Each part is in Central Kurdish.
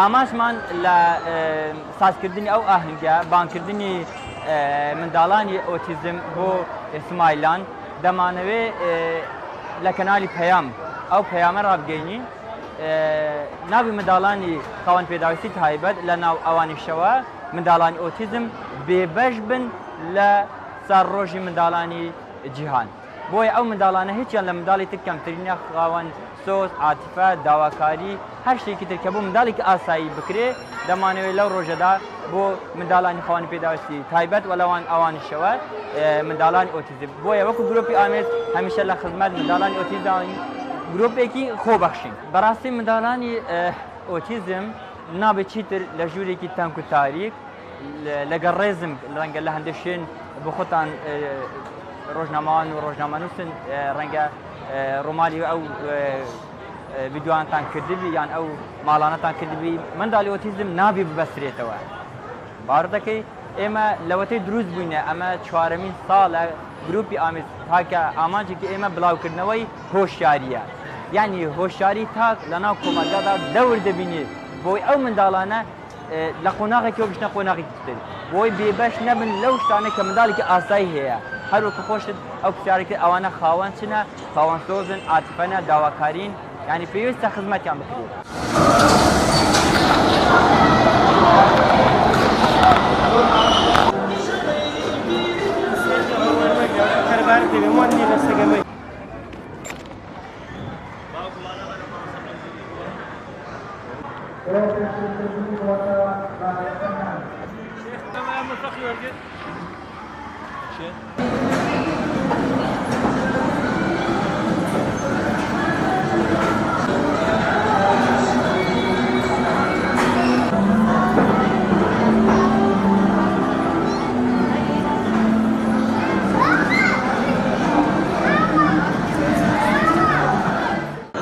ئاماژمان لە سازکردنی ئەو ئاهەنگە بانکردنی منداڵانی ئۆتیزم بۆ ئیسماعیلان دەمانەوێ لە کەناڵی پەیام ئەو پەیامە ڕابگەینی ناوی منداڵانی خاوەن پێداویستی تایبەت لە ناو ئەوانیشەوە منداڵانی ئۆتیزم بێبەش بن لە سەرڕۆژی منداڵانی جیهان بۆیە ئەو منداڵانە هیچیان لە منداڵی تر کەمترینە خاوەن سۆز عاتیفە داواکاری هەر شتێکی تر کە بۆ منداڵێکی ئاسایی بکرێ دەمانەوێت لەو ڕۆژەدا بۆ منداڵانی خاوەنی پێداویستی تایبەت و لەوان ئەوانیشەوە منداڵانی ئۆتیزم بۆیە وەکو گرۆپی ئامێز هەمیشە لە خزمەت منداڵانی ئۆتیزمی گرۆپێکی خۆبەخشین بەڕاستی منداڵانی ئۆتیزم نابێت چیتر لە ژوورێکی تەنک و تاریک لەگەڵ ڕێزم ڕەنگە لە هەندێک شوێن بۆ خۆتان ڕۆژنامەوان و ڕۆژنامەنووسن ڕەنگە ڕۆمالی ئەو ڤیدیۆیانتان کردبی یان ئەو ماڵانەتان کردبی منداڵی ئۆتیزم نابی ببەسترێتەوە باوەڕ دەکەی ئێمە لەوەتەی دروست بووینە ئەمە چوارەمین ساڵە گروپی ئامێز تاکە ئامانجێکی ئێمە بڵاوکردنەوەی هۆشیاریە یعنی هۆشیاری تاک لەناو کۆمەلگادا دەور دەبینێت بۆی ئەو منداڵانە لە قۆناغێکی بشنە قۆناغێکی تر بۆی بێبەش نەبن لەو شتانە کە منداڵێکی ئاسایی هەیە هەروەکو خۆشت ئەو پرسیارێکی ئەوانە خاوەن چنە خاوەن سۆزن عاتیفەنە داواکارین یعنی پێویستە خزمەتیان بکرێت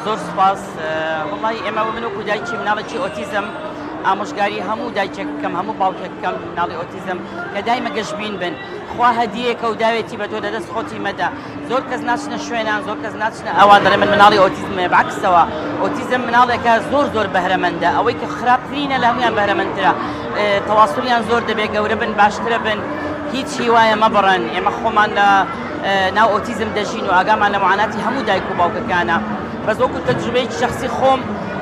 زۆر سپاس وڵی ئێمە من وەکو دایکی مناڵێکی ئۆتیزم ئامۆژگاری هەموو دایکێکەکەم هەموو باوکێکەکەم مناڵی ئۆتیزم کە دایمە گەشتبین بن خوا هەدیەکە و داوێتی بە تۆ دەدەست خۆتی مەدا زۆر کەس ناچنە شوێنان زۆر کەس ناچنە ئەوان دەڵێ من مناڵی ئۆتیزمە بەعکسەوە ئۆتیزم مناڵێکە زۆر بەهرەمەندە ئەوەی کە خراپترینە لە هەمویان بەهرەمەندترە تەواصلیان زۆر دەبێت گەورە بن باشترە بن هیچ هیوایە مەبڕن ئێمە خۆمان لە ناو ئۆتیزم دەژین و ئاگامان لە معاناتی هەموو دایک و باوکەکانە بەس وەکو تەجروبەیەکی شەخسی خۆم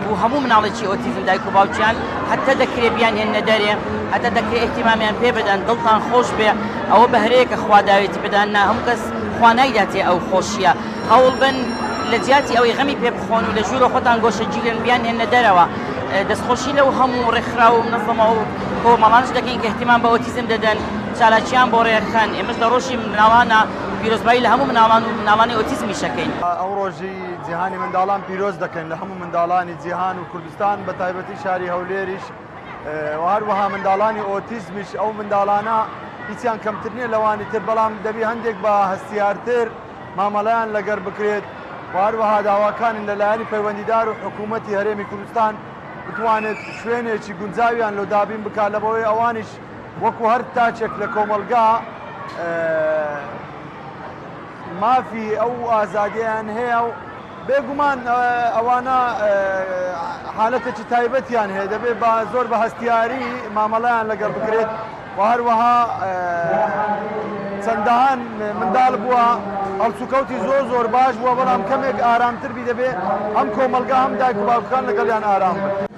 و هەموو مناڵێکی ئۆتیزم دایک و باوکیان حتى دەکرێت بیان هێنە دەرێ حتى دەکرێت ئیحتیمامیان پێ بدەن دڵتان خۆش بێ ئەوە بەهرەیەکە خوا داوێتی بدەن نا هەموو کەس خوا نایداتێ ئەو خۆشیە هەوڵ بن لە جیاتی ئەوەی غەمی پێ بخۆن و لە ژوورە خۆتان گۆشەگیرن بیان هێنە دەرەوە دەستخۆشی لەو هەموو ڕێکخرا و منەظەمە و کۆمەڵانش دەکەین کە احتیمام بە ئۆتیزم دەدەن چالاکیان بۆ ڕێکخەن ئێمەش لە ڕۆژی مناڵانە پیرۆزبایی لە هەموو مناڵان و مناڵانی ئۆتیزمی شەکەین ئەو ڕۆژی جیهانی منداڵان پیرۆز دەکەین لە هەموو منداڵانی جیهان و کوردستان بە تایبەتی شاری هەولێریش و هەروەها منداڵانی ئۆتیزمیش ئەو منداڵانە هیچیان کەمتر نییە لەوانی تر بەڵام دەبی هەندێک بە هەستیارتر مامەڵەیان لەگەر بکرێت و هەروەها داواکانن لەلایەنی پەیوەندیدار و حکوومەتی هەرێمی کوردستان بتوانێت شوێنێکی گونجاویان لۆ دابین بکات لەبەوەی ئەوانیش وەکو هەر تاچێک لە کۆمەلگا مافی ئەو ئازادیان هەیە و بێگومان ئەوانە حالەتێکی تایبەتیان هەیە دەبێت بە زۆر بە هەستیاری مامەڵەیان لەگەڵ بکرێت و هەروەها چەندەهان منداڵ بووە هەڵسوکەوتی زۆر باش بووە بەڵام کەمێک ئارامتر بی دەبێت هەم کۆمەلگا هەم دایک و باوکان لەگەڵیان ئارام بن.